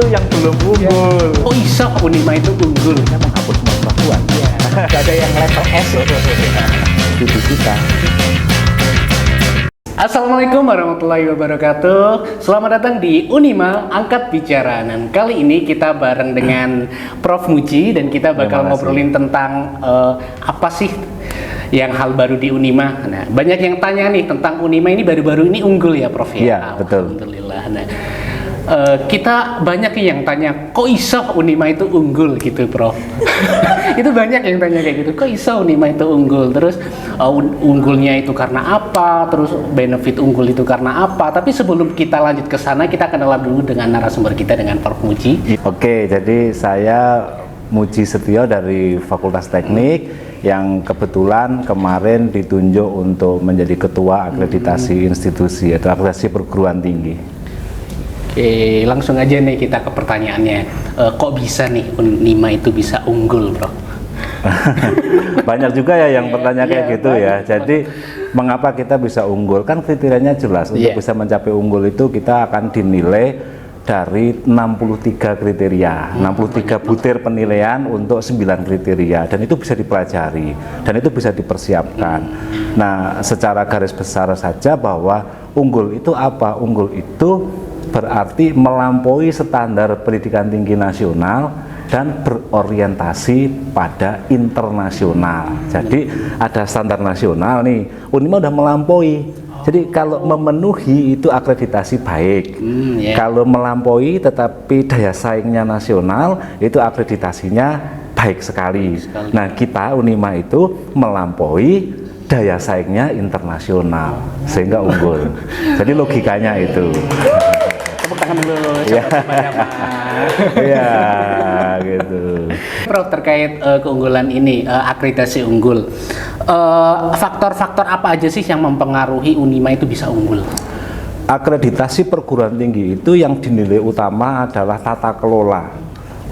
yang belum unggul. Oh iso Unima itu unggul. Kita menghapus pengetahuan. Iya. Gak ada yang level S loh. Studi kita. Assalamualaikum warahmatullahi wabarakatuh. Selamat datang di Unima Angkat Bicara. Dan kali ini kita bareng dengan Prof Muji dan kita bakal ngobrolin tentang apa sih yang hal baru di Unima. Nah, banyak yang tanya nih tentang Unima ini baru-baru ini unggul ya, Prof ya. Iya, betul. Alhamdulillah. Nah, kita banyak nih yang tanya, kok iso Unima itu unggul gitu, Prof? Itu banyak yang tanya kayak gitu, kok iso Unima itu unggul? Terus unggulnya itu karena apa? Terus benefit unggul itu karena apa? Tapi sebelum kita lanjut ke sana, kita kenalan dulu dengan narasumber kita dengan Prof Muji. Oke, jadi saya Muji Setio dari Fakultas Teknik yang kebetulan kemarin ditunjuk untuk menjadi ketua akreditasi institusi atau akreditasi perguruan tinggi. Oke, langsung aja nih kita ke pertanyaannya. Kok bisa nih Unima itu bisa unggul, Bro? Banyak juga ya yang bertanya kayak gitu ya. Banyak. Jadi mengapa kita bisa unggul? Kan kriterianya jelas. Untuk bisa mencapai unggul itu kita akan dinilai dari 63 kriteria, 63 butir penilaian untuk 9 kriteria, dan itu bisa dipelajari dan itu bisa dipersiapkan. Nah, secara garis besar saja bahwa unggul itu apa? Unggul itu berarti melampaui standar pendidikan tinggi nasional dan berorientasi pada internasional. Jadi ada standar nasional nih, Unima udah melampaui. Jadi kalau memenuhi itu akreditasi baik. Kalau melampaui tetapi daya saingnya nasional, itu akreditasinya baik sekali. Nah, kita Unima itu melampaui daya saingnya internasional sehingga unggul. Jadi logikanya itu. Tepuk tangan dulu. Iya. Iya, gitu. Prof, terkait keunggulan ini, akreditasi unggul, faktor-faktor apa aja sih yang mempengaruhi Unima itu bisa unggul? Akreditasi perguruan tinggi itu yang dinilai utama adalah tata kelola.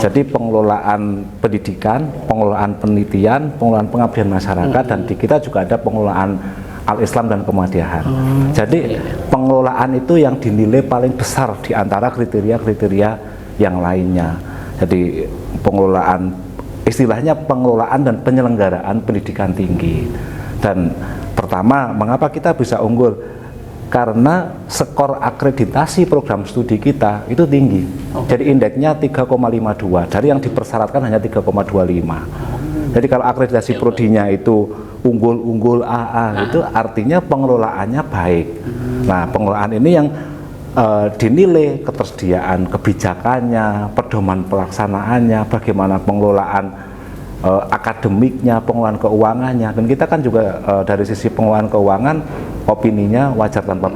Jadi pengelolaan pendidikan, pengelolaan penelitian, pengelolaan pengabdian masyarakat, dan di kita juga ada pengelolaan Al-Islam dan Kemuhamadiyahan. Jadi pengelolaan itu yang dinilai paling besar di antara kriteria-kriteria yang lainnya. Jadi pengelolaan, istilahnya pengelolaan dan penyelenggaraan pendidikan tinggi. Dan pertama, mengapa kita bisa unggul? Karena skor akreditasi program studi kita itu tinggi. Jadi indeksnya 3,52, dari yang dipersyaratkan hanya 3,25. Jadi kalau akreditasi prodinya itu unggul AA, itu artinya pengelolaannya baik. Nah, pengelolaan ini yang dinilai ketersediaan kebijakannya, pedoman pelaksanaannya, bagaimana pengelolaan akademiknya, pengelolaan keuangannya. Dan kita kan juga dari sisi pengelolaan keuangan opininya wajar tanpa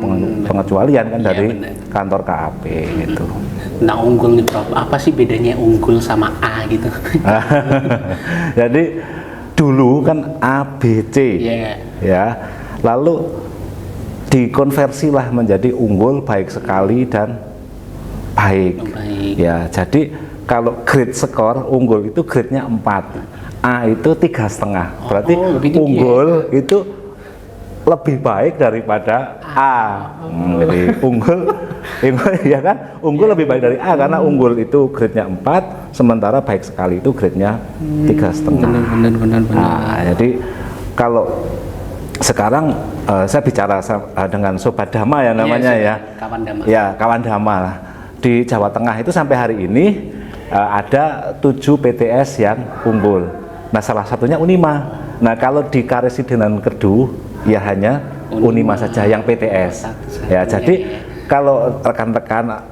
pengecualian kan dari kantor KAP gitu. Nah, unggul nih, Prof, apa sih bedanya unggul sama A gitu? Jadi dulu kan A, B, C, ya, lalu dikonversilah menjadi unggul, baik sekali, dan baik. Ya, jadi kalau grade skor unggul itu grade-nya 4, A itu 3,5, berarti unggul itu lebih baik daripada A. Jadi unggul ya kan, unggul lebih baik dari A karena unggul itu grade-nya 4, sementara baik sekali itu grade-nya 3,5. Benar. Nah, jadi kalau sekarang saya bicara dengan Sobat Dama ya namanya, kawan Dama. Ya, kawan Dama. Di Jawa Tengah itu sampai hari ini ada 7 PTS yang unggul. Nah, salah satunya Unima. Nah, kalau di Karesidenan Kedu ya hanya Unima saja yang PTS. Ya, jadi kalau rekan-rekan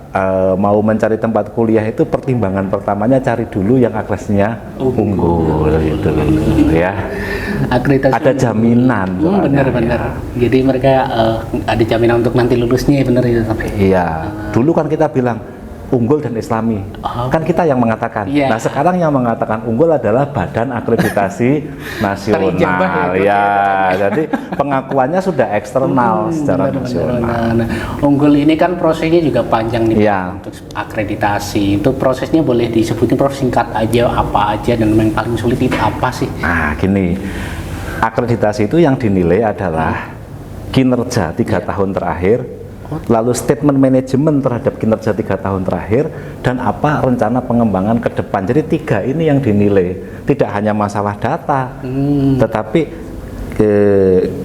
mau mencari tempat kuliah itu pertimbangan pertamanya cari dulu yang akreditasinya unggul gitu ya. Akreditasi ada jaminan. Benar. Jadi mereka ada jaminan untuk nanti lulusnya, benar itu. Iya. Dulu kan kita bilang unggul dan islami, kan kita yang mengatakan. Nah, sekarang yang mengatakan unggul adalah Badan Akreditasi Nasional. Ya, jadi pengakuannya sudah eksternal secara nasional. Nah, unggul ini kan prosesnya juga panjang nih, untuk akreditasi. Itu prosesnya boleh disebutin, Prof, singkat aja, apa aja, dan yang paling sulit itu apa sih? Nah, gini, akreditasi itu yang dinilai adalah kinerja 3 tahun terakhir lalu statement manajemen terhadap kinerja 3 tahun terakhir, dan apa rencana pengembangan ke depan. Jadi 3 ini yang dinilai, tidak hanya masalah data, tetapi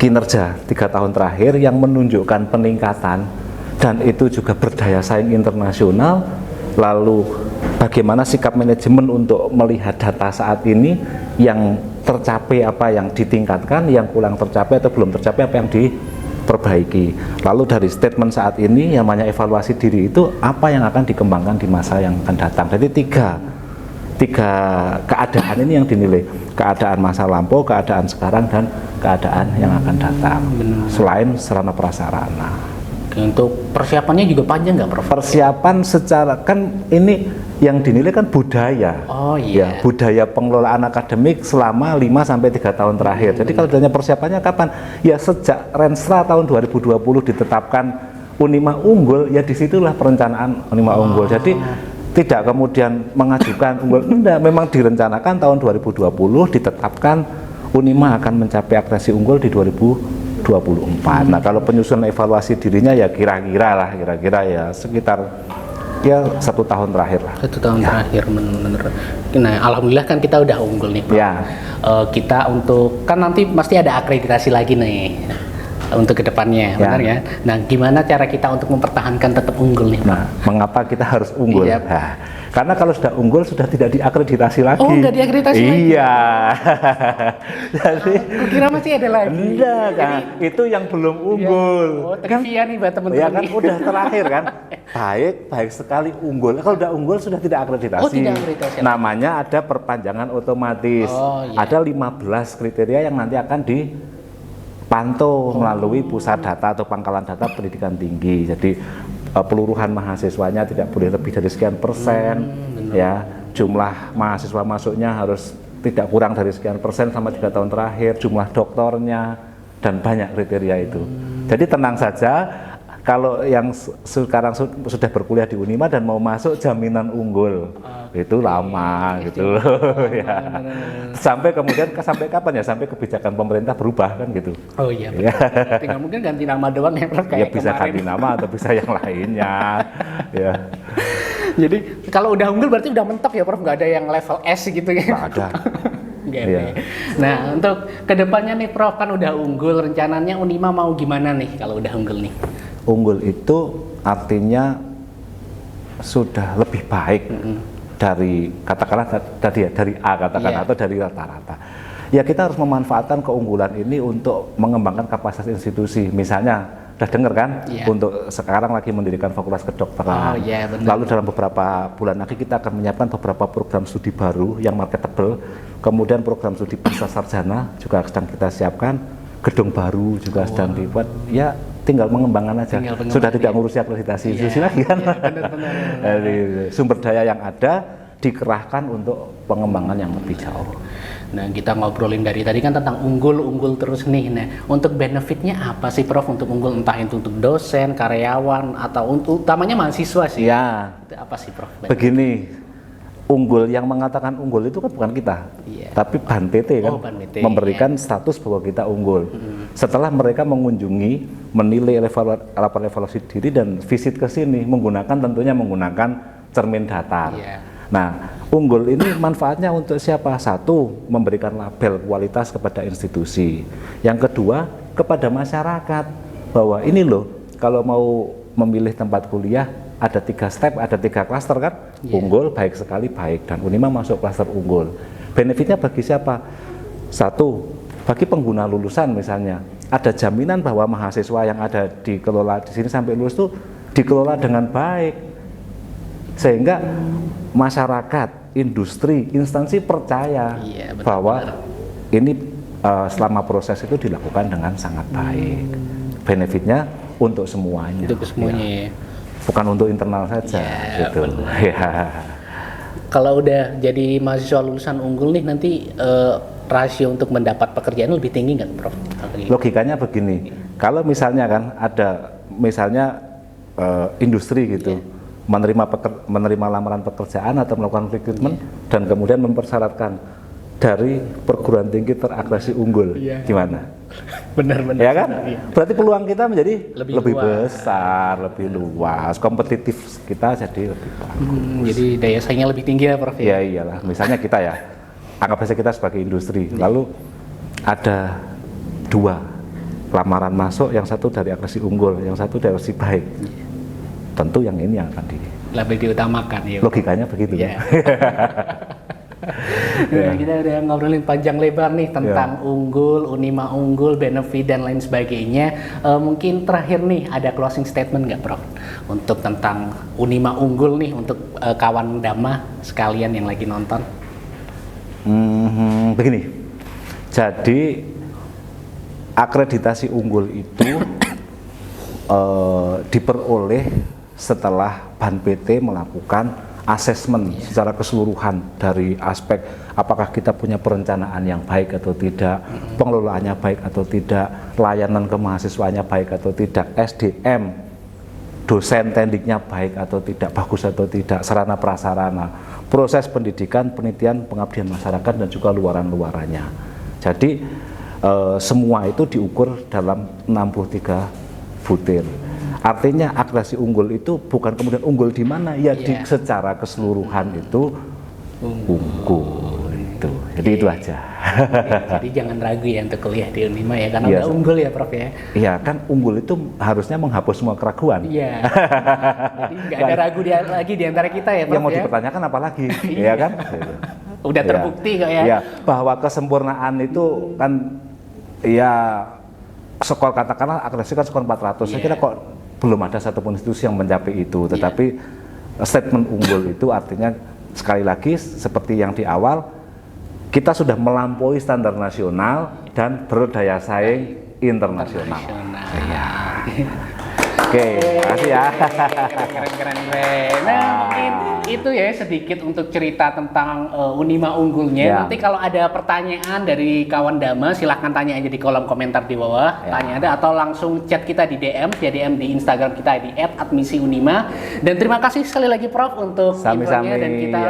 kinerja 3 tahun terakhir yang menunjukkan peningkatan, dan itu juga berdaya saing internasional. Lalu bagaimana sikap manajemen untuk melihat data saat ini, yang tercapai apa yang ditingkatkan, yang kurang tercapai atau belum tercapai apa yang diperbaiki. Lalu dari statement saat ini yang namanya evaluasi diri itu apa yang akan dikembangkan di masa yang akan datang. Jadi tiga keadaan ini yang dinilai, keadaan masa lampau, keadaan sekarang, dan keadaan yang akan datang. Selain sarana prasarana. Untuk persiapannya juga panjang nggak, Prof? Persiapan secara, kan ini yang dinilai kan budaya. Oh iya. Ya, budaya pengelolaan akademik selama 5-3 tahun terakhir. Jadi kalau ditanya persiapannya kapan? Ya sejak Renstra tahun 2020 ditetapkan Unima unggul, ya disitulah perencanaan Unima unggul. Jadi tidak kemudian mengajukan unggul, enggak, memang direncanakan tahun 2020 ditetapkan Unima akan mencapai akreditasi unggul di 2024. Nah, kalau penyusunan evaluasi dirinya ya kira-kira ya sekitar ya 1 tahun terakhir lah. 1 tahun terakhir, benar. Nah, alhamdulillah kan kita udah unggul nih, Prof. Ya. Kita untuk, kan nanti pasti ada akreditasi lagi nih untuk kedepannya, benar ya. Nah, gimana cara kita untuk mempertahankan tetap unggul nih, Prof? Nah, mengapa kita harus unggul? Iya. Nah, karena kalau sudah unggul sudah tidak diakreditasi lagi. Oh, nggak diakreditasi lagi? Iya. Jadi, kukira masih ada lagi. enggak kan, itu yang belum unggul. Oh, trivia nih buat teman-teman. Ya kan nih. udah terakhir kan. Baik sekali unggul. Kalau udah unggul sudah tidak akreditasi. Oh, tidak akreditasi. Namanya ada perpanjangan otomatis. Oh, iya. Ada 15 kriteria yang nanti akan dipantau melalui pusat data atau pangkalan data pendidikan tinggi. Jadi peluruhan mahasiswanya tidak boleh lebih dari sekian persen, ya, jumlah mahasiswa masuknya harus tidak kurang dari sekian persen sama 3 tahun terakhir, jumlah doktornya, dan banyak kriteria itu. Jadi tenang saja, kalau yang sekarang sudah berkuliah di Unima dan mau masuk jaminan unggul, itu lama gitu ya. Sampai kemudian sampai kapan ya? Sampai kebijakan pemerintah berubah kan gitu. Oh iya, betul. Tinggal mungkin ganti nama doang ya, Prof, kayak Ya bisa kemarin. ganti nama atau bisa yang lainnya. Ya. Jadi kalau udah unggul berarti udah mentok ya, Prof, nggak ada yang level S gitu ya? Nggak ada. Nggak ada. Iya. Nah, untuk kedepannya nih, Prof, kan udah unggul, rencananya Unima mau gimana nih kalau udah unggul nih? Unggul itu artinya sudah lebih baik dari, katakanlah tadi ya, dari A katakan, atau dari rata-rata. Ya kita harus memanfaatkan keunggulan ini untuk mengembangkan kapasitas institusi. Misalnya udah dengar kan, untuk sekarang lagi mendirikan fakultas kedokteran. Lalu dalam beberapa bulan lagi kita akan menyiapkan beberapa program studi baru yang marketable. Kemudian program studi pasca sarjana juga sedang kita siapkan. Gedung baru juga sedang dibuat. Ya tinggal mengembangkan aja. Sudah tidak ngurusi akreditasi institusi lagi kan. Dari sumber daya yang ada dikerahkan untuk pengembangan yang lebih jauh. Nah, kita ngobrolin dari tadi kan tentang unggul terus nih. Nah, untuk benefitnya apa sih, Prof, untuk unggul? Entah itu untuk dosen, karyawan, atau untuk utamanya mahasiswa sih. Ya. Itu apa sih, Prof? Begini, unggul, yang mengatakan unggul itu kan bukan kita, tapi BAN-PT kan, memberikan status bahwa kita unggul. Setelah mereka mengunjungi, menilai laporan evaluasi diri dan visit ke sini, tentunya menggunakan cermin datar. Nah, unggul ini manfaatnya untuk siapa? Satu, memberikan label kualitas kepada institusi. Yang kedua, kepada masyarakat, bahwa ini loh, kalau mau memilih tempat kuliah, ada 3 step, ada 3 klaster kan, unggul, baik sekali, baik, dan Unima masuk klaster unggul. Benefitnya bagi siapa? Satu, bagi pengguna lulusan misalnya, ada jaminan bahwa mahasiswa yang ada dikelola di sini sampai lulus itu dikelola dengan baik, sehingga masyarakat, industri, instansi percaya bahwa ini selama proses itu dilakukan dengan sangat baik. Benefitnya untuk semuanya. Untuk semuanya. Bukan untuk internal saja, gitu. Ya. Kalau udah jadi mahasiswa lulusan unggul nih, nanti rasio untuk mendapat pekerjaan lebih tinggi nggak, Prof? Logikanya begini, kalau misalnya kan ada misalnya industri gitu, menerima lamaran pekerjaan atau melakukan rekrutmen dan kemudian mempersyaratkan dari perguruan tinggi terakreditasi unggul, gimana? Benar-benar. Ya kan? Iya. Berarti peluang kita menjadi Lebih lebih luas. besar, lebih luas, kompetitif kita jadi lebih bagus. Jadi daya saingnya lebih tinggi ya Prof Ya iyalah, misalnya kita ya, anggap saja kita sebagai industri, lalu ada 2 lamaran masuk, yang satu dari agresi unggul, yang satu dari agresi baik. Tentu yang ini yang akan lebih diutamakan ya. logikanya begitu. Iya. Nah, kita udah ngobrolin panjang lebar nih tentang unggul, Unima unggul, benefit dan lain sebagainya. Mungkin terakhir nih ada closing statement nggak Prof? Untuk tentang Unima unggul nih untuk kawan Dama sekalian yang lagi nonton. Begini, jadi akreditasi unggul itu diperoleh setelah Ban PT melakukan asesmen secara keseluruhan dari aspek apakah kita punya perencanaan yang baik atau tidak, pengelolaannya baik atau tidak, layanan ke mahasiswanya baik atau tidak, SDM dosen tendiknya baik atau tidak, bagus atau tidak, sarana prasarana, proses pendidikan, penelitian, pengabdian masyarakat dan juga luaran-luarannya. Jadi semua itu diukur dalam 63 butir. Artinya akreditasi unggul itu bukan kemudian unggul di mana ya di secara keseluruhan itu unggul itu. Jadi itu aja. Jadi jangan ragu ya untuk kuliah di Unima ya karena udah unggul ya Prof ya. Iya kan unggul itu harusnya menghapus semua keraguan. Iya. Jadi nggak ada ragu lagi di antara kita ya Prof. Yang mau dipertanyakan apa lagi, ya kan? Udah terbukti kok ya. Ya, bahwa kesempurnaan itu kan ya skor katakanlah akreditasi kan skor 400. Saya kira kok belum ada satupun institusi yang mencapai itu, tetapi statement unggul itu artinya sekali lagi seperti yang di awal kita sudah melampaui standar nasional dan berdaya saing internasional. Iya. Oke, makasih ya. Keren. Nah, mungkin itu ya sedikit untuk cerita tentang Unima unggulnya. Nanti kalau ada pertanyaan dari kawan Dama, silahkan tanya aja di kolom komentar di bawah. Tanya ada atau langsung chat kita di DM, di Instagram kita di @admisiunima. Dan terima kasih sekali lagi Prof untuk infonya dan kita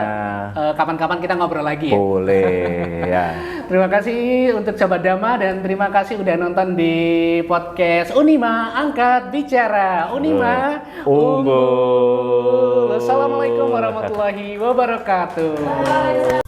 kapan-kapan kita ngobrol lagi ya. Boleh ya. Terima kasih untuk Sobat Dama dan terima kasih udah nonton di podcast Unima Angkat Bicara. Unima unggul. Assalamualaikum warahmatullahi wabarakatuh.